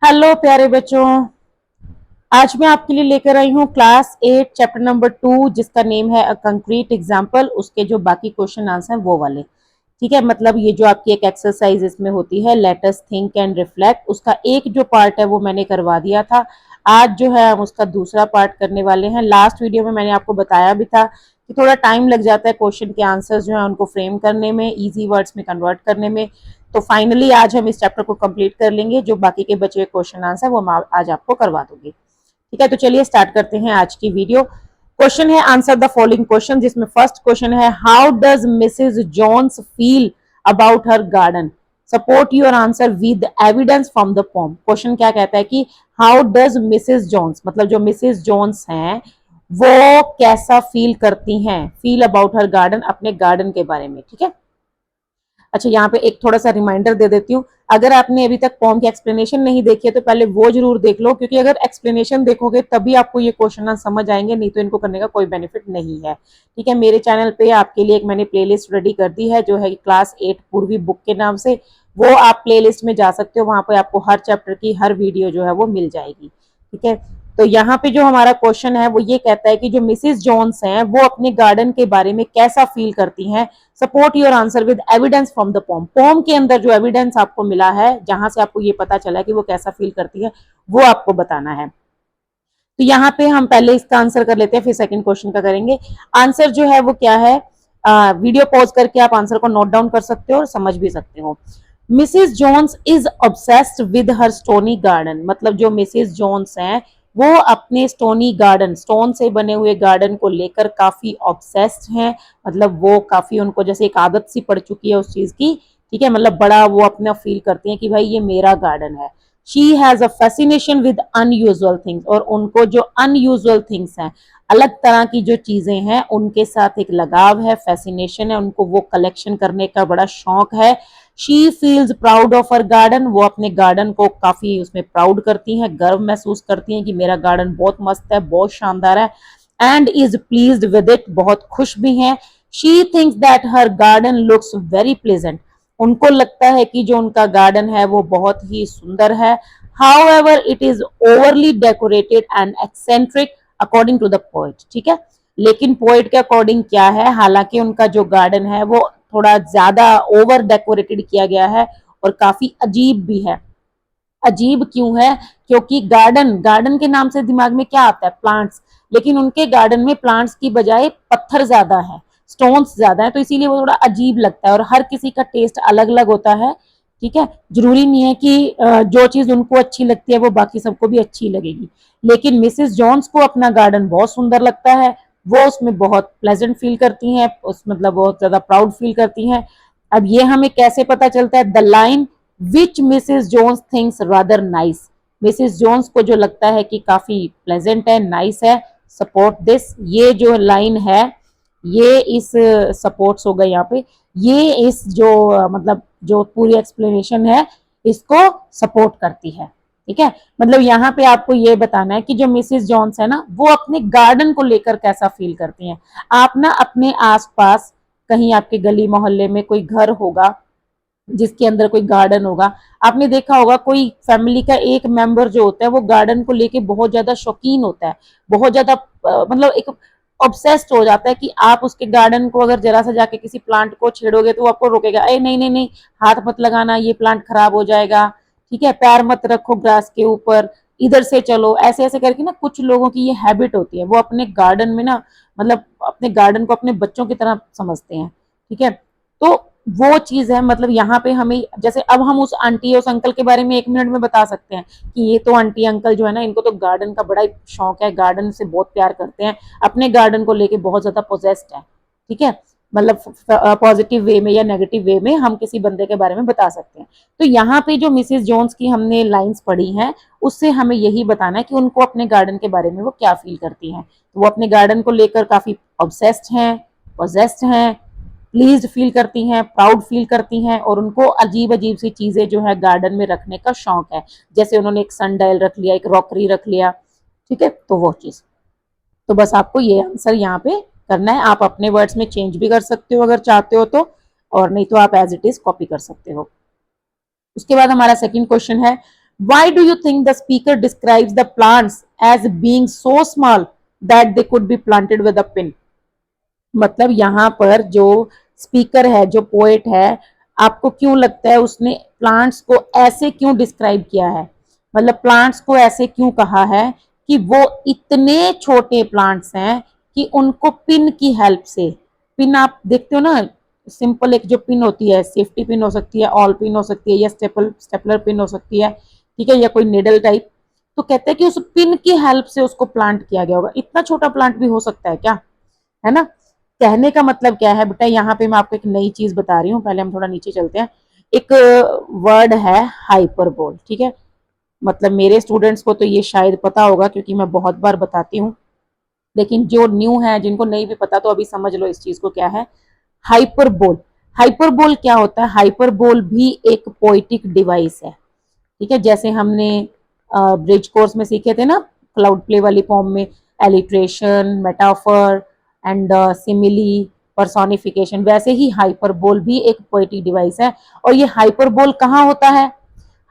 Hello प्यारे बच्चों। आज मैं आपके लिए लेकर आई हूँ क्लास 8 चैप्टर नंबर 2 जिसका नेम है अ कंक्रीट एग्जाम्पल। उसके जो बाकी क्वेश्चन आंसर हैं वो वाले। ठीक है, मतलब ये जो आपकी एक एक्सरसाइज इसमें होती है let us think and reflect, उसका एक जो पार्ट है वो मैंने करवा दिया था। आज जो है हम उसका दूसरा पार्ट करने वाले हैं। लास्ट वीडियो में मैंने आपको बताया भी था कि थोड़ा टाइम लग जाता है क्वेश्चन के आंसर्स जो है उनको फ्रेम करने में, इजी वर्ड्स में कन्वर्ट करने में। तो फाइनली आज हम इस चैप्टर को कंप्लीट कर लेंगे। जो बाकी के बचे हुए क्वेश्चन आंसर वो मैं आज आपको करवा दूंगी। ठीक है, तो चलिए स्टार्ट करते हैं आज की वीडियो। क्वेश्चन है आंसर द फॉलोइंग क्वेश्चन, जिसमें फर्स्ट क्वेश्चन है how does Mrs Jones feel about her garden, support your answer with evidence from the poem. Question क्या कहता है कि हाउ डज मिसेस जॉन्स, मतलब जो मिसेस जॉन्स हैं वो कैसा फील करती हैं, फील अबाउट हर गार्डन, अपने गार्डन के बारे में। ठीक है, अच्छा यहाँ पे एक थोड़ा सा रिमाइंडर दे देती हूँ। अगर आपने अभी तक फॉर्म की एक्सप्लेनेशन नहीं देखी है तो पहले वो जरूर देख लो, क्योंकि अगर एक्सप्लेनेशन देखोगे तभी आपको ये क्वेश्चन समझ आएंगे, नहीं तो इनको करने का कोई बेनिफिट नहीं है। ठीक है, मेरे चैनल पे आपके लिए एक मैंने प्लेलिस्ट रेडी कर दी है जो है क्लास 8 पूर्वी बुक के नाम से। वो आप प्लेलिस्ट में जा सकते हो, वहां पर आपको हर चैप्टर की हर वीडियो जो है वो मिल जाएगी। ठीक है, तो यहाँ पे जो हमारा क्वेश्चन है वो ये कहता है कि जो मिसेस जॉन्स हैं वो अपने गार्डन के बारे में कैसा फील करती हैं। Support your answer with evidence from the poem. Poem के अंदर जो एविडेंस आपको मिला है, जहां से आपको ये पता चला कि वो कैसा फील करती है, वो आपको बताना है। तो यहाँ पे हम पहले इसका आंसर कर लेते हैं, फिर सेकंड क्वेश्चन का करेंगे। आंसर जो है वो क्या है, वीडियो पॉज करके आप आंसर को नोट डाउन कर सकते हो और समझ भी सकते हो। Mrs Jones is obsessed with her stony garden, मतलब जो मिसेस जॉन्स हैं वो अपने स्टोनी गार्डन, स्टोन से बने हुए गार्डन को लेकर काफी ऑब्सेस्ड हैं। मतलब वो काफी, उनको जैसे एक आदत सी पड़ चुकी है उस चीज की। ठीक है, मतलब बड़ा वो अपना फील करती हैं कि भाई ये मेरा गार्डन है। She has a fascination with unusual things, और उनको जो अनयूजुअल थिंग्स हैं, अलग तरह की जो चीजें हैं उनके साथ एक लगाव है, फैसिनेशन है, उनको वो कलेक्शन करने का बड़ा शौक है। She feels proud of her garden, वो अपने गार्डन को काफी उसमें प्राउड करती हैं, गर्व महसूस करती हैं कि मेरा गार्डन बहुत मस्त है, बहुत शानदार है। And is pleased with it, बहुत खुश भी हैं। She thinks that her garden looks very pleasant, उनको लगता है कि जो उनका गार्डन है वो बहुत ही सुंदर है। However it is overly decorated and eccentric according to the poet. ठीक है, लेकिन पोएट के अकॉर्डिंग क्या है, हालांकि उनका जो गार्डन है वो थोड़ा ज्यादा ओवर डेकोरेटेड किया गया है और काफी अजीब भी है। अजीब क्यों है, क्योंकि गार्डन, गार्डन के नाम से दिमाग में क्या आता है, प्लांट्स, लेकिन उनके गार्डन में प्लांट्स की बजाय पत्थर ज्यादा है, स्टोन्स ज्यादा है, तो इसीलिए वो थोड़ा अजीब लगता है। और हर किसी का टेस्ट अलग अलग होता है। ठीक है, जरूरी नहीं है कि जो चीज उनको अच्छी लगती है वो बाकी सबको भी अच्छी लगेगी। लेकिन मिसेस जॉन्स को अपना गार्डन बहुत सुंदर लगता है, वो उसमें बहुत प्लेजेंट फील करती हैं, उस मतलब बहुत ज्यादा प्राउड फील करती हैं। अब ये हमें कैसे पता चलता है, the line which Mrs Jones thinks rather nice, Mrs Jones को जो लगता है कि काफी प्लेजेंट है, नाइस है, सपोर्ट दिस, ये जो लाइन है ये इस सपोर्ट्स हो गए यहाँ पे, ये इस जो मतलब जो पूरी एक्सप्लेनेशन है इसको सपोर्ट करती है। ठीक है, मतलब यहाँ पे आपको ये बताना है कि जो मिसेस जॉन्स है ना वो अपने गार्डन को लेकर कैसा फील करती हैं। आप ना अपने आसपास कहीं आपके गली मोहल्ले में कोई घर होगा जिसके अंदर कोई गार्डन होगा, आपने देखा होगा कोई फैमिली का एक मेंबर जो होता है वो गार्डन को लेके बहुत ज्यादा शौकीन होता है, बहुत ज्यादा मतलब एक ऑब्सेस्ड हो जाता है कि आप उसके गार्डन को अगर जरा सा जाके किसी प्लांट को छेड़ोगे तो वो आपको रोकेगा, ए नहीं नहीं नहीं, हाथ मत लगाना, ये प्लांट खराब हो जाएगा। ठीक है, पैर मत रखो ग्रास के ऊपर, इधर से चलो, ऐसे ऐसे करके ना कुछ लोगों की ये हैबिट होती है, वो अपने गार्डन में ना मतलब अपने गार्डन को अपने बच्चों की तरह समझते हैं। ठीक है, तो वो चीज है, मतलब यहाँ पे हमें जैसे अब हम उस आंटी उस अंकल के बारे में 1 मिनट में बता सकते हैं कि ये तो आंटी अंकल जो है ना इनको तो गार्डन का बड़ा ही शौक है, गार्डन से बहुत प्यार करते हैं, अपने गार्डन को लेके बहुत ज्यादा पोजेस्ड है। ठीक है, मतलब पॉजिटिव वे में या नेगेटिव वे में हम किसी बंदे के बारे में बता सकते हैं। तो यहाँ पे जो मिसेस जोन्स की हमने लाइंस पढ़ी हैं उससे हमें यही बताना है कि उनको अपने गार्डन के बारे में वो क्या फील करती हैं। तो वो अपने गार्डन को लेकर काफी ऑब्सेस्ड हैं, पोजेस्ड हैं, प्लीज्ड फील करती हैं, प्राउड फील करती हैं, और उनको अजीब अजीब सी चीजें जो है गार्डन में रखने का शौक है। जैसे उन्होंने एक सनडायल रख लिया, एक रॉकरी रख लिया। ठीक है, तो वो चीज, तो बस आपको ये आंसर यहाँ पे करना है। आप अपने वर्ड्स में चेंज भी कर सकते हो अगर चाहते हो तो, और नहीं तो आप एज इट इज कॉपी कर सकते हो। उसके बाद हमारा सेकंड क्वेश्चन है, Why do you think the speaker describes the plants as being so small that they could be planted with a pin? मतलब यहाँ पर जो स्पीकर है, जो पोएट है, आपको क्यों लगता है उसने प्लांट्स को ऐसे क्यों डिस्क्राइब किया है? मतलब प्लांट्स को ऐसे क्यों कहा है कि वो इतने छोटे प्लांट्स हैं कि उनको पिन की हेल्प से, पिन आप देखते हो ना, सिंपल एक जो पिन होती है, सेफ्टी पिन हो सकती है, ऑल पिन हो सकती है, या स्टेपलर पिन हो सकती है, ठीक है, या कोई निडल टाइप, तो कहते हैं कि उस पिन की हेल्प से उसको प्लांट किया गया होगा। इतना छोटा प्लांट भी हो सकता है क्या? है ना? कहने का मतलब क्या है बेटा, यहाँ पे मैं आपको एक नई चीज बता रही हूँ, पहले हम थोड़ा नीचे चलते हैं। एक वर्ड है हाइपरबोल, ठीक है, मतलब मेरे स्टूडेंट्स को तो ये शायद पता होगा क्योंकि मैं बहुत बार बताती हूँ, लेकिन जो न्यू है, जिनको नहीं भी पता, तो अभी समझ लो इस चीज को क्या है। हाइपरबोल, हाइपरबोल क्या होता है? हाइपरबोल भी एक पोइटिक डिवाइस है, ठीक है, जैसे हमने ब्रिज कोर्स में सीखे थे ना, क्लाउड प्ले वाली फॉर्म में, alliteration, metaphor and simile, personification, वैसे ही हाइपरबोल भी एक पोएटिक डिवाइस है। और ये हाइपरबोल कहाँ होता है?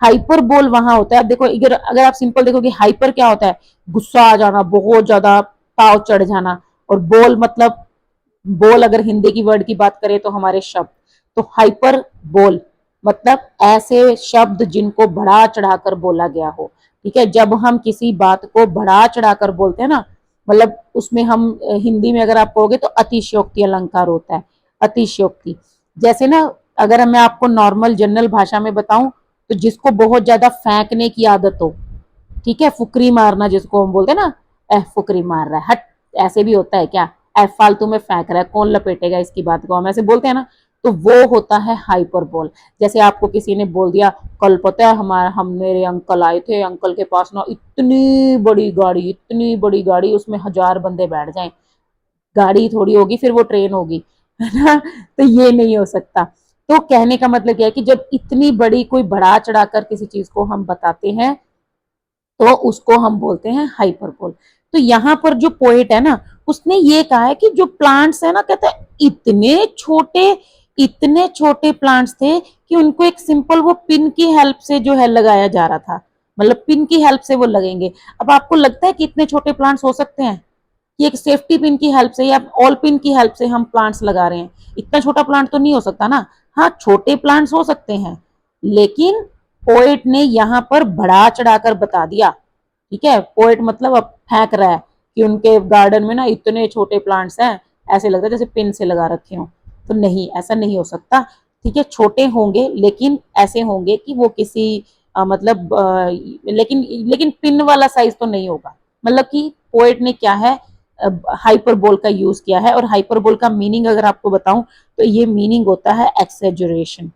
हाइपरबोल वहां होता है, अब देखो, अगर आप सिंपल देखोगे हाइपर क्या होता है? गुस्सा आ जाना, बहुत ज्यादा ताव चढ़ जाना। और बोल मतलब, बोल अगर हिंदी की वर्ड की बात करें तो हमारे शब्द, तो हाइपर बोल मतलब ऐसे शब्द जिनको बढ़ा चढ़ाकर बोला गया हो, ठीक है। जब हम किसी बात को बढ़ा चढ़ाकर बोलते हैं ना, मतलब उसमें हम हिंदी में अगर आप कहोगे तो अतिशयोक्ति अलंकार होता है, अतिशयोक्ति। जैसे ना, अगर मैं आपको नॉर्मल जनरल भाषा में बताऊं, तो जिसको बहुत ज्यादा फेंकने की आदत हो, ठीक है, फुकरी मारना जिसको हम बोलते हैं ना, फुकरी मार रहा है, हट, ऐसे भी होता है क्या? फालतू में फेंक रहा है, कौन लपेटेगा इसकी बात को, हम ऐसे बोलते हैं ना, तो वो होता है हाइपरबोल। जैसे आपको किसी ने बोल दिया, कल पता है हमारा, हम मेरे अंकल आए थे, अंकल के पास ना इतनी बड़ी गाड़ी, इतनी बड़ी गाड़ी, उसमें 1000 बंदे बैठ जाएं, गाड़ी थोड़ी होगी फिर, वो ट्रेन होगी, है ना? तो ये नहीं हो सकता। तो कहने का मतलब क्या है कि जब इतनी बड़ी कोई बढ़ा चढ़ाकर किसी चीज को हम बताते हैं, तो उसको हम बोलते हैं हाइपरबोल। तो यहाँ पर जो पोएट है ना, उसने ये कहा है कि जो प्लांट्स है ना, कहता है इतने छोटे प्लांट्स थे कि उनको एक सिंपल वो पिन की हेल्प से जो है लगाया जा रहा था, मतलब पिन की हेल्प से वो लगेंगे। अब आपको लगता है कि इतने छोटे प्लांट्स हो सकते हैं कि एक सेफ्टी पिन की हेल्प से या ऑल पिन की हेल्प से हम प्लांट्स लगा रहे हैं? इतना छोटा प्लांट तो नहीं हो सकता ना। हाँ, छोटे प्लांट्स हो सकते हैं, लेकिन पोएट ने यहाँ पर बढ़ा चढ़ाकर बता दिया, ठीक है। पोएट मतलब अब फेंक रहा है कि उनके गार्डन में ना इतने छोटे प्लांट्स हैं, ऐसे लगता है जैसे पिन से लगा रखे हो। तो नहीं, ऐसा नहीं हो सकता, ठीक है, छोटे होंगे लेकिन ऐसे होंगे कि वो किसी मतलब लेकिन लेकिन पिन वाला साइज तो नहीं होगा। मतलब कि पोएट ने क्या है, हाइपरबोल का यूज किया है। और हाइपरबोल का मीनिंग अगर आपको बताऊं, तो ये मीनिंग होता है एक्सेजरेशन,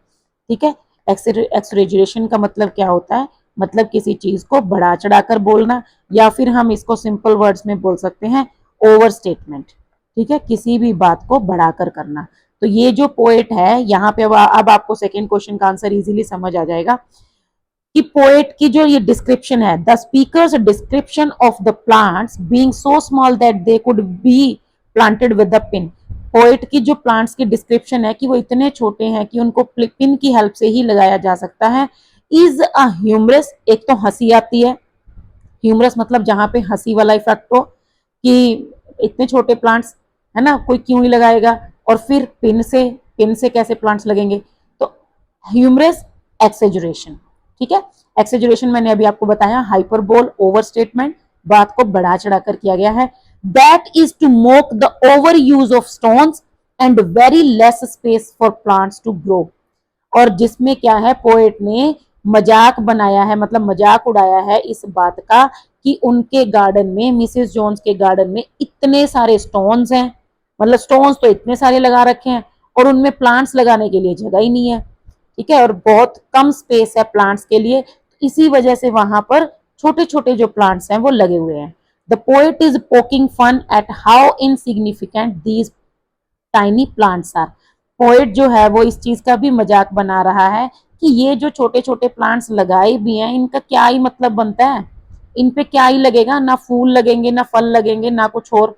ठीक है। एक्सरेजरेशन का मतलब क्या होता है? मतलब किसी चीज को बढ़ा चढ़ाकर बोलना, या फिर हम इसको सिंपल वर्ड्स में बोल सकते हैं ओवर स्टेटमेंट, ठीक है, किसी भी बात को बढ़ाकर करना। तो ये जो पोएट है यहाँ पे, अब आपको सेकेंड क्वेश्चन का आंसर इजीली समझ आ जाएगा कि पोएट की जो ये डिस्क्रिप्शन है, the speakers description of the plants being so small that they could be planted with the pin. Poet की जो प्लांट्स की डिस्क्रिप्शन है कि वो इतने छोटे हैं कि उनको पिन की हेल्प से ही लगाया जा सकता है, इज अ ह्यूमरस, एक तो हंसी आती है, ह्यूमरस मतलब जहां पे हंसी वाला इफेक्ट हो, कि इतने छोटे प्लांट्स, है ना, कोई क्यों ही लगाएगा, और फिर पिन से कैसे प्लांट्स लगेंगे? तो ह्यूमरस, एक्सेजरेशन, ठीक है। एक्सेजरेशन मैंने अभी आपको बताया, हाइपरबोल, ओवर स्टेटमेंट, बात को बढ़ा चढ़ाकर किया गया है। That is to mock the overuse of stones and very less space for plants to grow. और जिसमें क्या है, पोएट ने मजाक बनाया है, मतलब मजाक उड़ाया है इस बात का कि उनके गार्डन में, मिसेस जोन्स के गार्डन में इतने सारे स्टोन्स हैं, मतलब स्टोन्स तो इतने सारे लगा रखे हैं और उनमें प्लांट्स लगाने के लिए जगह ही नहीं है, ठीक है, और बहुत कम स्पेस है प्लांट्स के लिए, इसी वजह से वहां पर छोटे छोटे जो प्लांट्स हैं वो लगे हुए हैं। The poet is poking fun at how insignificant these tiny plants are. Poet जो है वो इस चीज का भी मजाक बना रहा है कि ये जो छोटे छोटे प्लांट्स लगाए भी हैं, इनका क्या ही मतलब बनता है, इन पे क्या ही लगेगा, ना फूल लगेंगे, ना फल लगेंगे, ना कुछ और,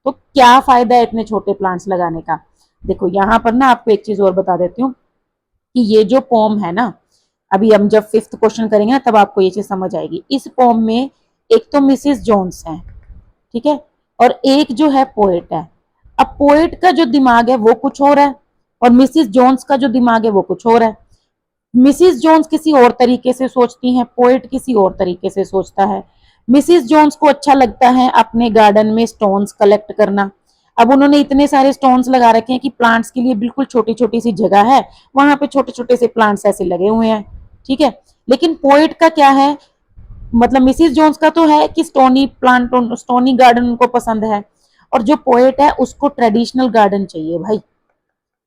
तो क्या फायदा है इतने छोटे प्लांट्स लगाने का? देखो यहाँ पर ना आपको एक चीज और बता देती हूँ कि ये जो पोम है ना, अभी हम जब 5th क्वेश्चन करेंगे ना तब आपको ये चीज समझ आएगी। इस पोम में एक तो मिसिस जोन्स है, ठीक है, और एक जो है पोएट है। अब पोएट का जो दिमाग है वो कुछ और है और मिसिस जोन्स का जो दिमाग है वो कुछ और है। मिसिस जोन्स किसी और तरीके से सोचती हैं, पोएट किसी और तरीके से सोचता है। मिसिस जोन्स को अच्छा लगता है अपने गार्डन में स्टोन्स कलेक्ट करना। अब उन्होंने इतने सारे स्टोन्स लगा रखे हैं कि प्लांट्स के लिए बिल्कुल छोटी छोटी सी जगह है, वहां पे छोटे छोटे से प्लांट्स ऐसे लगे हुए हैं, ठीक है। लेकिन पोएट का क्या है, मतलब मिसिस जोन्स का तो है कि स्टोनी प्लांट, स्टोनी गार्डन उनको पसंद है, और जो पोएट है उसको ट्रेडिशनल गार्डन चाहिए भाई।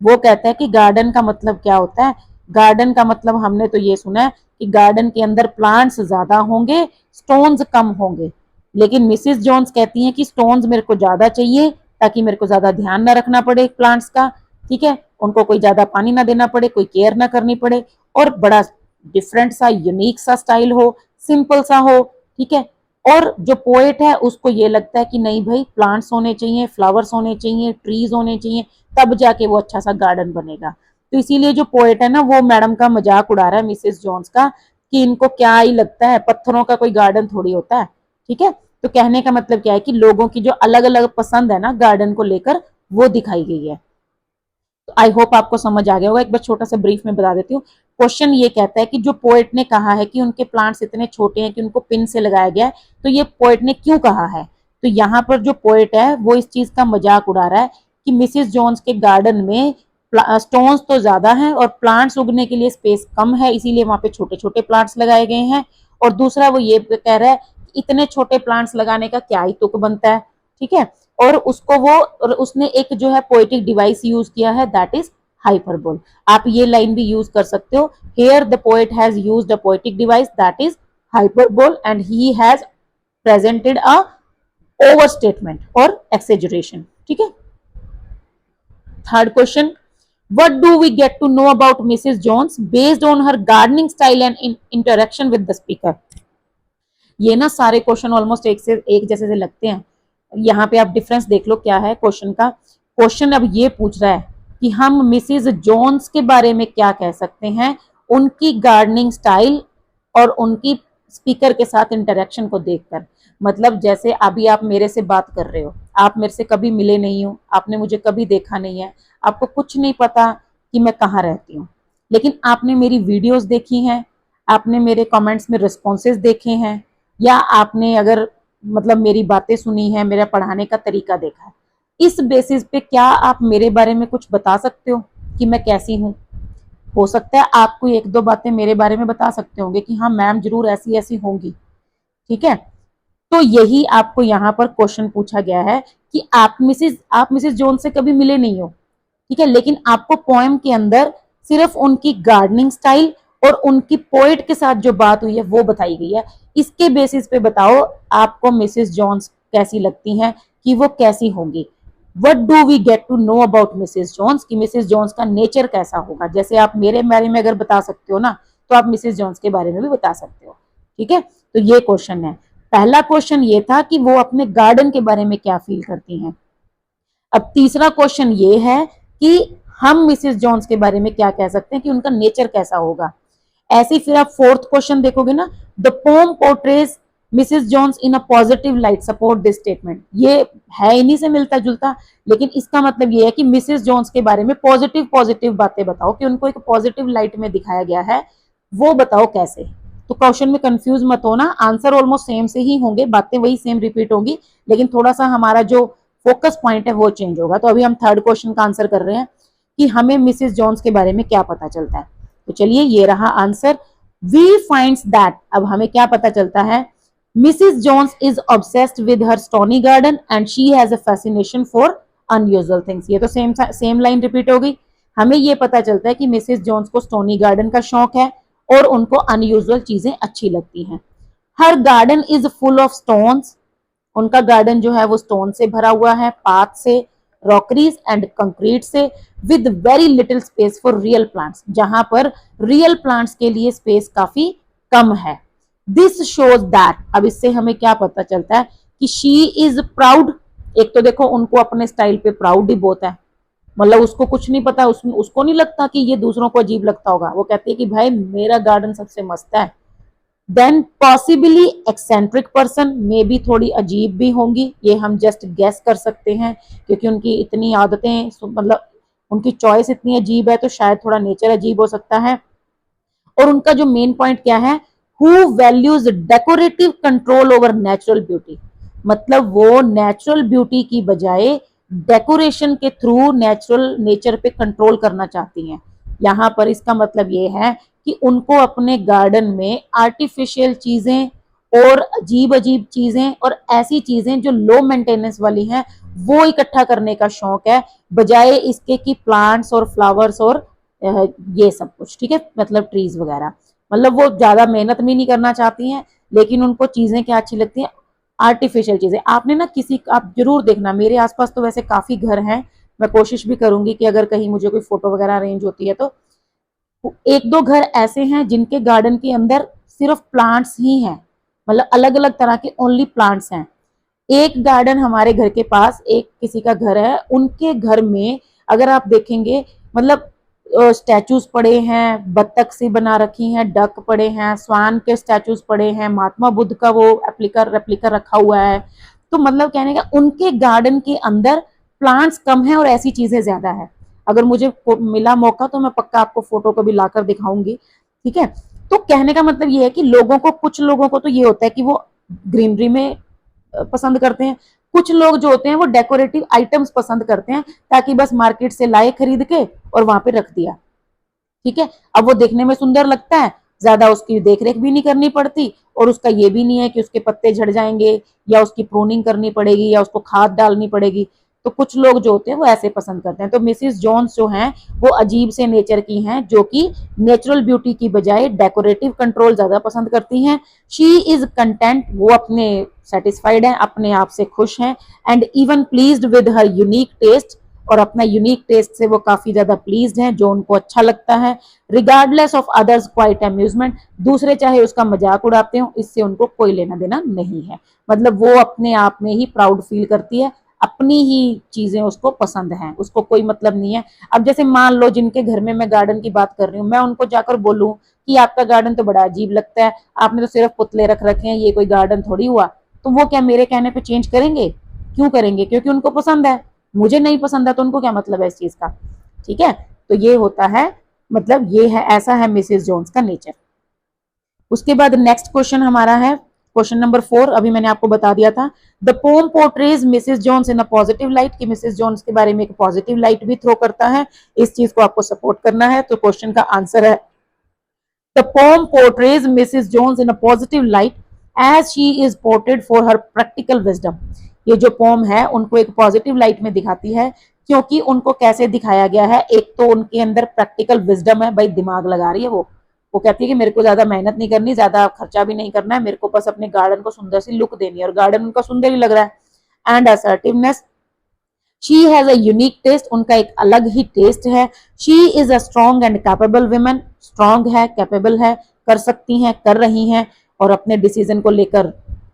वो कहता है कि गार्डन का मतलब क्या होता है, गार्डन का मतलब हमने तो ये सुना है कि गार्डन के अंदर प्लांट्स ज्यादा होंगे, स्टोन्स कम होंगे। लेकिन मिसिस जोन्स कहती हैं कि स्टोन्स मेरे को ज्यादा चाहिए ताकि मेरे को ज्यादा ध्यान ना रखना पड़े प्लांट्स का, ठीक है, उनको कोई ज्यादा पानी ना देना पड़े, कोई केयर ना करनी पड़े, और बड़ा डिफरेंट सा यूनिक सा स्टाइल हो, सिंपल सा हो, ठीक है। और जो पोएट है उसको ये लगता है कि नहीं भाई, प्लांट्स होने चाहिए, फ्लावर्स होने चाहिए, ट्रीज होने चाहिए, तब जाके वो अच्छा सा गार्डन बनेगा। तो इसीलिए जो पोएट है ना वो मैडम का मजाक उड़ा रहा है मिसेस जोन्स का कि इनको क्या ही लगता है, पत्थरों का कोई गार्डन थोड़ी होता है, ठीक है। तो कहने का मतलब क्या है कि लोगों की जो अलग अलग पसंद है ना गार्डन को लेकर, वो दिखाई गई है। तो आई होप आपको समझ आ गया होगा। एक बार छोटा सा ब्रीफ में बता देती हूँ। क्वेश्चन ये कहता है कि जो पोएट ने कहा है कि उनके प्लांट्स इतने छोटे हैं कि उनको पिन से लगाया गया है, तो ये पोएट ने क्यों कहा है। तो यहाँ पर जो पोएट है वो इस चीज का मजाक उड़ा रहा है कि मिसिस जोन्स के गार्डन में स्टोन्स तो ज्यादा हैं और प्लांट्स उगने के लिए स्पेस कम है, इसीलिए वहां पे छोटे छोटे प्लांट्स लगाए गए हैं। और दूसरा वो ये कह रहा है कि इतने छोटे प्लांट्स लगाने का क्या ही तुक बनता है, ठीक है। और उसको वो, और उसने एक जो है पोएटिक डिवाइस यूज किया है, दैट इज हाइपरबोल। आप ये लाइन भी यूज कर सकते हो, here the poet has used a poetic device that is hyperbole and he has presented a over statement और एक्सेजरेशन, ठीक है। Third question, what do we get to know about Mrs. Jones based on her gardening style and interaction with the speaker। ये ना सारे question almost एक से एक जैसे से लगते हैं। यहाँ पे आप डिफरेंस देख लो क्या है क्वेश्चन का। क्वेश्चन अब ये पूछ रहा है कि हम मिसिज जोन्स के बारे में क्या कह सकते हैं, उनकी गार्डनिंग स्टाइल और उनकी स्पीकर के साथ इंटरेक्शन को देखकर। मतलब जैसे अभी आप मेरे से बात कर रहे हो, आप मेरे से कभी मिले नहीं हो, आपने मुझे कभी देखा नहीं है, आपको कुछ नहीं पता कि मैं कहाँ रहती हूँ, लेकिन आपने मेरी वीडियोस देखी हैं, आपने मेरे कमेंट्स में रिस्पॉन्सेज देखे हैं, या आपने अगर मतलब मेरी बातें सुनी है, मेरा पढ़ाने का तरीका देखा है। इस बेसिस पे क्या आप मेरे बारे में कुछ बता सकते हो कि मैं कैसी हूँ। हो सकता है आपको एक दो बातें मेरे बारे में बता सकते होंगे कि हाँ मैम जरूर ऐसी ऐसी होंगी, ठीक है। तो यही आपको यहाँ पर क्वेश्चन पूछा गया है कि आप मिसिस जोन से कभी मिले नहीं हो, ठीक है, लेकिन आपको पोएम के अंदर सिर्फ उनकी गार्डनिंग स्टाइल और उनकी पोएट के साथ जो बात हुई है वो बताई गई है। इसके बेसिस पे बताओ आपको मिसेस जॉन्स कैसी लगती हैं, कि वो कैसी होंगी। What do we get to know about Mrs Jones, कि मिसेस जॉन्स का नेचर कैसा होगा। जैसे आप मेरे बारे में अगर बता सकते हो ना, तो आप मिसेस जॉन्स के बारे में भी बता सकते हो, ठीक है। तो ये क्वेश्चन है। पहला क्वेश्चन ये था कि वो अपने गार्डन के बारे में क्या फील करती हैं। अब तीसरा क्वेश्चन ये है कि हम मिसेस जॉन्स के बारे में क्या कह सकते हैं कि उनका नेचर कैसा होगा। ऐसे ही फिर आप फोर्थ क्वेश्चन देखोगे ना, the poem portrays Mrs Jones in a positive light, support this statement. ये है इन्हीं से मिलता जुलता, लेकिन इसका मतलब ये है कि मिसेस जॉन्स के बारे में पॉजिटिव पॉजिटिव बातें बताओ, कि उनको एक पॉजिटिव लाइट में दिखाया गया है, वो बताओ कैसे। तो क्वेश्चन में कंफ्यूज मत होना, आंसर ऑलमोस्ट सेम से ही होंगे, बातें वही सेम रिपीट होंगी, लेकिन थोड़ा सा हमारा जो फोकस पॉइंट है वो चेंज होगा। तो अभी हम थर्ड क्वेश्चन का आंसर कर रहे हैं कि हमें मिसेस जॉन्स के बारे में क्या पता चलता है। तो चलिए ये रहा आंसर, वी फाइंड्स दैट। अब हमें क्या पता चलता है, Mrs Jones is obsessed with her stony garden and she has a fascination for unusual things. ये तो सेम लाइन रिपीट हो गई। हमें ये पता चलता है कि मिसेस जॉन्स को स्टोनी गार्डन का शौक है और उनको अनयूजुअल चीजें अच्छी लगती हैं। Her garden is full of stones, उनका गार्डन जो है वो स्टोन से भरा हुआ है, पाथ से, रॉकरीज एंड कंक्रीट से, with very little space for real plants, जहां पर रियल प्लांट्स के लिए स्पेस काफी कम है। दिस शोज दैट, अब इससे हमें क्या पता चलता है कि शी इज प्राउड। एक तो देखो उनको अपने स्टाइल पे प्राउड ही बहुत है, मतलब उसको कुछ नहीं पता, उसको नहीं लगता कि ये दूसरों को अजीब लगता होगा। वो कहती है कि भाई मेरा गार्डन सबसे मस्त है। Then possibly eccentric person, maybe थोड़ी अजीब भी होंगी, ये हम जस्ट गेस कर सकते हैं क्योंकि उनकी इतनी आदतें, मतलब उनकी चॉइस इतनी अजीब है तो शायद थोड़ा नेचर अजीब हो सकता है। और उनका जो मेन पॉइंट क्या है, who values decorative control over natural beauty, मतलब वो नेचुरल ब्यूटी की बजाय डेकोरेशन के थ्रू नेचुरल नेचर पे कंट्रोल करना चाहती हैं। यहां पर इसका मतलब ये है कि उनको अपने गार्डन में आर्टिफिशियल चीजें और अजीब अजीब चीजें और ऐसी चीजें जो लो मेंटेनेंस वाली हैं वो इकट्ठा करने का शौक है, बजाय इसके कि प्लांट्स और फ्लावर्स और ये सब कुछ, ठीक है, मतलब ट्रीज वगैरह। मतलब वो ज्यादा मेहनत भी नहीं करना चाहती हैं, लेकिन उनको चीजें क्या अच्छी लगती हैं, आर्टिफिशियल चीजें। आपने ना किसी, आप जरूर देखना, मेरे आसपास तो वैसे काफी घर हैं, मैं कोशिश भी करूंगी कि अगर कहीं मुझे कोई फोटो वगैरह अरेंज होती है तो एक दो घर ऐसे हैं जिनके गार्डन के अंदर सिर्फ प्लांट्स ही हैं, मतलब अलग अलग तरह के ओनली प्लांट्स हैं। एक गार्डन हमारे घर के पास एक किसी का घर है, उनके घर में अगर आप देखेंगे, मतलब स्टैचूज पड़े हैं, बत्तख सी बना रखी हैं, डक पड़े हैं, स्वान के स्टैचूज पड़े हैं, महात्मा बुद्ध का वो रेप्लिका रखा हुआ है। तो मतलब कहने का उनके गार्डन के अंदर प्लांट्स कम है और ऐसी चीजें ज्यादा है। अगर मुझे मिला मौका तो मैं पक्का आपको फोटो को भी लाकर दिखाऊंगी, ठीक है। तो कहने का मतलब ये है कि लोगों को, कुछ लोगों को तो ये होता है कि वो ग्रीनरी में पसंद करते हैं, कुछ लोग जो होते हैं वो डेकोरेटिव आइटम्स पसंद करते हैं, ताकि बस मार्केट से लाए खरीद के और वहां पे रख दिया, ठीक है। अब वो देखने में सुंदर लगता है, ज्यादा उसकी देख रेख भी नहीं करनी पड़ती, और उसका ये भी नहीं है कि उसके पत्ते झड़ जाएंगे या उसकी प्रूनिंग करनी पड़ेगी या उसको खाद डालनी पड़ेगी। तो कुछ लोग जो होते हैं वो ऐसे पसंद करते हैं। तो मिसिस जोन्स जो हैं वो अजीब से नेचर की हैं, जो कि नेचुरल ब्यूटी की बजाय डेकोरेटिव कंट्रोल ज्यादा पसंद करती हैं। शी इज कंटेंट, वो अपने सेटिस्फाइड है, अपने आप से खुश हैं, and even pleased with her unique taste, और अपना यूनिक टेस्ट से वो काफी ज्यादा प्लीज्ड हैं, जो उनको अच्छा लगता है। Regardless of others quite amusement, दूसरे चाहे उसका मजाक उड़ाते हो, इससे उनको कोई लेना देना नहीं है। मतलब वो अपने आप में ही प्राउड फील करती है, अपनी ही चीजें उसको पसंद हैं, उसको कोई मतलब नहीं है। अब जैसे मान लो जिनके घर में मैं गार्डन की बात कर रही हूँ, मैं उनको जाकर बोलूं कि आपका गार्डन तो बड़ा अजीब लगता है, आपने तो सिर्फ पुतले रख रखे हैं, ये कोई गार्डन थोड़ी हुआ। तो वो क्या मेरे कहने पे चेंज करेंगे? क्यों करेंगे? क्योंकि उनको पसंद है। मुझे नहीं पसंद है तो उनको क्या मतलब है इस चीज का, ठीक है। तो ये होता है, मतलब ये है, ऐसा है मिसेस जोन्स का नेचर। उसके बाद नेक्स्ट क्वेश्चन हमारा है क्वेश्चन नंबर 4, अभी मैंने आपको बता दिया था। The poem portrays Mrs Jones in a positive light, कि मिसेस जोन्स के बारे में एक पॉजिटिव लाइट भी थ्रो करता है, इस चीज को आपको सपोर्ट करना है। तो क्वेश्चन का आंसर है the poem portrays Mrs Jones in a positive light as she is portrayed for her practical wisdom. ये जो पोम है उनको एक पॉजिटिव लाइट में दिखाती है, क्योंकि उनको कैसे दिखाया गया है, एक तो उनके अंदर प्रैक्टिकल विजडम है, भाई दिमाग लगा रही है वो कहती है कि मेरे को ज्यादा मेहनत नहीं करनी, ज्यादा खर्चा भी नहीं करना है, मेरे को बस अपने गार्डन को सुंदर सी लुक देनी है, और गार्डन उनका सुंदर ही लग रहा है। And assertiveness, she has a unique taste, उनका एक अलग ही टेस्ट है। She is a strong and capable women, strong है, कैपेबल है, कर सकती हैं, कर रही हैं, और अपने डिसीजन को लेकर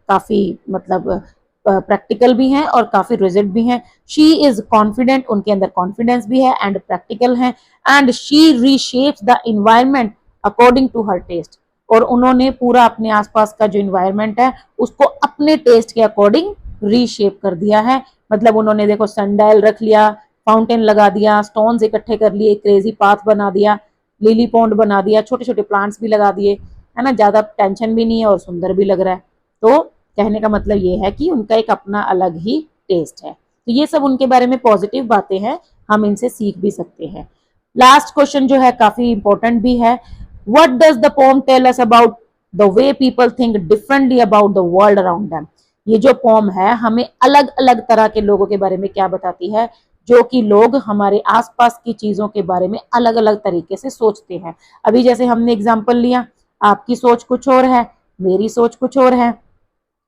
काफी, मतलब प्रैक्टिकल भी हैं और काफी रिजिड भी हैं। शी इज कॉन्फिडेंट, उनके अंदर कॉन्फिडेंस भी है, एंड प्रैक्टिकल है। And she reshapes the environment according to her taste, और उन्होंने पूरा अपने आसपास का जो इन्वायरमेंट है उसको अपने टेस्ट के अकॉर्डिंग रीशेप कर दिया है। मतलब उन्होंने देखो सनडायल रख लिया, फाउंटेन लगा दिया, स्टोन्स इकट्ठे कर लिए, क्रेजी पाथ बना दिया, लिली पॉन्ड बना दिया, छोटे छोटे प्लांट्स भी लगा दिए, है ना, ज्यादा टेंशन भी नहीं है और सुंदर भी लग रहा है। तो कहने का मतलब ये है कि उनका एक अपना अलग ही टेस्ट है। तो ये सब उनके बारे में पॉजिटिव बातें हैं, हम इनसे सीख भी सकते हैं। लास्ट क्वेश्चन जो है काफी इंपॉर्टेंट भी है, what does the poem tell us about the way people think differently about the world around them. ये जो पोम है हमें अलग अलग तरह के लोगों के बारे में क्या बताती है, जो कि लोग हमारे आसपास की चीजों के बारे में अलग अलग तरीके से सोचते हैं। अभी जैसे हमने एग्जांपल लिया, आपकी सोच कुछ और है, मेरी सोच कुछ और है,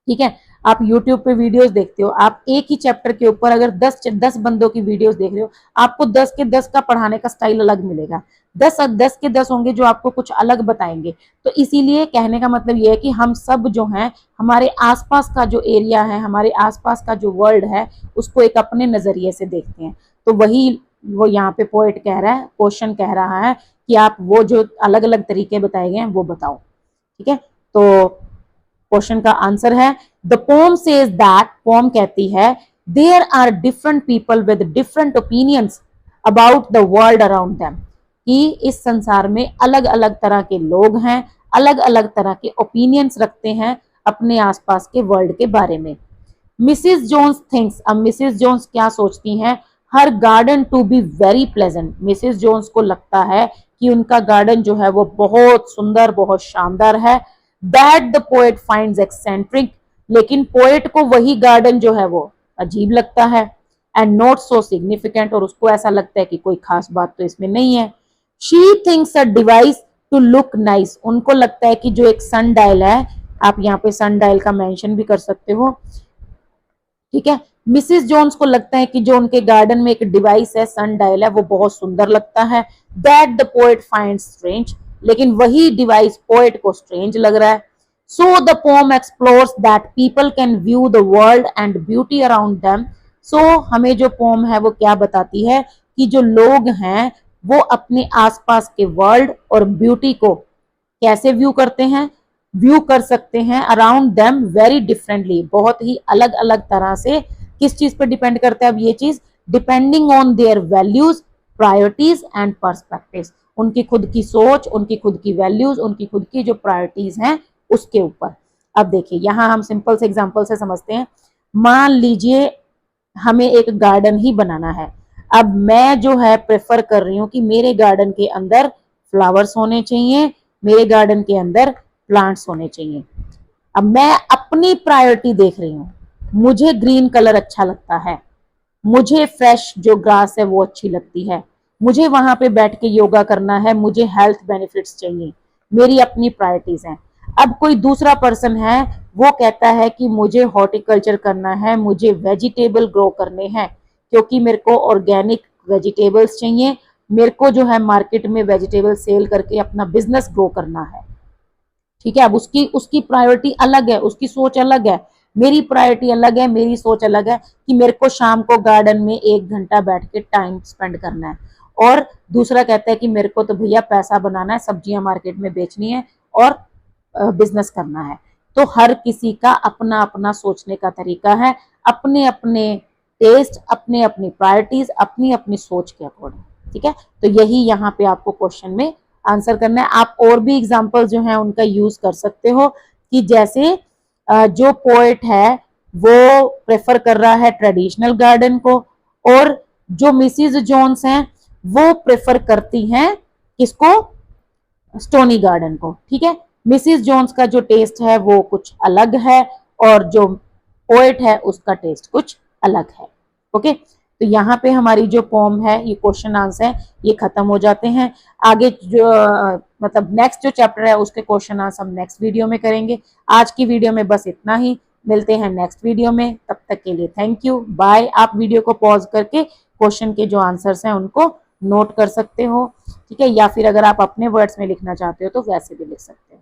ठीक है। आप YouTube पे वीडियोस देखते हो, आप एक ही चैप्टर के ऊपर अगर 10 बंदों की वीडियोस देख रहे हो, आपको 10 के 10 का पढ़ाने का स्टाइल अलग मिलेगा, 10 के 10 होंगे जो आपको कुछ अलग बताएंगे। तो इसीलिए कहने का मतलब ये है कि हम सब जो हैं, हमारे आसपास का जो एरिया है, हमारे आसपास का जो वर्ल्ड है, उसको एक अपने नजरिए से देखते हैं। तो वही वो यहाँ पे पोएट कह रहा है, क्वेश्चन कह रहा है कि आप वो जो अलग अलग तरीके बताए गए हैं वो बताओ। ठीक है, तो क्वेश्चन का आंसर है the poem says that, poem कहती है there are different people with different opinions about the world around them, कि इस संसार में अलग अलग तरह के लोग हैं, अलग अलग तरह के ओपिनियंस रखते हैं अपने आसपास के वर्ल्ड के बारे में। मिसिस जोन्स थिंक्स, अब मिसिस जोन्स क्या सोचती हैं, her garden to be very pleasant, Mrs Jones को लगता है कि उनका गार्डन जो है वो बहुत सुंदर, बहुत शानदार है। That the poet finds eccentric, लेकिन पोएट को वही गार्डन जो है वो अजीब लगता है। एंड नॉट सो सिग्निफिकेंट, और उसको ऐसा लगता है कि कोई खास बात तो इसमें नहीं है। She thinks a device to look nice, उनको लगता है कि जो एक सन डायल है, आप यहाँ पे सन डायल का मेंशन भी कर सकते हो। ठीक है, मिसिस जोन्स को लगता है कि जो उनके गार्डन में एक डिवाइस है, सन डायल है, वो बहुत सुंदर लगता है। That the poet finds strange, लेकिन वही डिवाइस पोएट को स्ट्रेंज लग रहा है। So the poem explores that people can view the world and beauty around them. So हमें जो पोम है वो क्या बताती है कि जो लोग हैं वो अपने आसपास के वर्ल्ड और ब्यूटी को कैसे व्यू करते हैं, व्यू कर सकते हैं अराउंड देम वेरी डिफरेंटली, बहुत ही अलग अलग तरह से। किस चीज पर डिपेंड करता है अब ये चीज, depending on their values, priorities and perspective, उनकी खुद की सोच, उनकी खुद की वैल्यूज, उनकी खुद की जो प्रायोरिटीज हैं उसके ऊपर। अब देखिए यहां हम सिंपल से एग्जांपल से समझते हैं। मान लीजिए हमें एक गार्डन ही बनाना है। अब मैं जो है प्रेफर कर रही हूँ कि मेरे गार्डन के अंदर फ्लावर्स होने चाहिए, मेरे गार्डन के अंदर प्लांट्स होने चाहिए। अब मैं अपनी प्रायोरिटी देख रही हूँ, मुझे ग्रीन कलर अच्छा लगता है, मुझे फ्रेश जो ग्रास है वो अच्छी लगती है, मुझे वहां पे बैठ के योगा करना है, मुझे हेल्थ बेनिफिट्स चाहिए, मेरी अपनी प्रायोरिटीज हैं। अब कोई दूसरा पर्सन है, वो कहता है कि मुझे हॉर्टिकल्चर करना है, मुझे वेजिटेबल ग्रो करने हैं, क्योंकि मेरे को ऑर्गेनिक वेजिटेबल्स चाहिए, मेरे को जो है मार्केट में वेजिटेबल सेल करके अपना बिजनेस ग्रो करना है। ठीक है, अब उसकी उसकी प्रायोरिटी अलग है, उसकी सोच अलग है, मेरी प्रायोरिटी अलग है, मेरी सोच अलग है कि मेरे को शाम को गार्डन में 1 घंटा बैठ के टाइम स्पेंड करना है। और दूसरा कहता है कि मेरे को तो भैया पैसा बनाना है, सब्जियां मार्केट में बेचनी है और बिजनेस करना है। तो हर किसी का अपना अपना सोचने का तरीका है, अपने अपने टेस्ट, अपने अपनी प्रायोरिटीज, अपनी अपनी सोच के अकॉर्डिंग। ठीक है, तो यही यहाँ पे आपको क्वेश्चन में आंसर करना है। आप और भी एग्जाम्पल जो है उनका यूज कर सकते हो, कि जैसे जो पोएट है वो प्रेफर कर रहा है ट्रेडिशनल गार्डन को, और जो मिसिज जोन्स हैं वो प्रेफर करती हैं किसको, स्टोनी गार्डन को। ठीक है, मिसिस जोन्स का जो टेस्ट है वो कुछ अलग है, और जो पोएट है उसका टेस्ट कुछ अलग है। ओके, तो यहाँ पे हमारी जो पोम है, ये क्वेश्चन आंसर है, ये खत्म हो जाते हैं। आगे जो मतलब नेक्स्ट जो चैप्टर है उसके क्वेश्चन आंसर हम नेक्स्ट वीडियो में करेंगे। आज की वीडियो में बस इतना ही, मिलते हैं नेक्स्ट वीडियो में, तब तक के लिए थैंक यू, बाय। आप वीडियो को पॉज करके क्वेश्चन के जो आंसर्स हैं उनको नोट कर सकते हो। ठीक है, या फिर अगर आप अपने वर्ड्स में लिखना चाहते हो तो वैसे भी लिख सकते हो।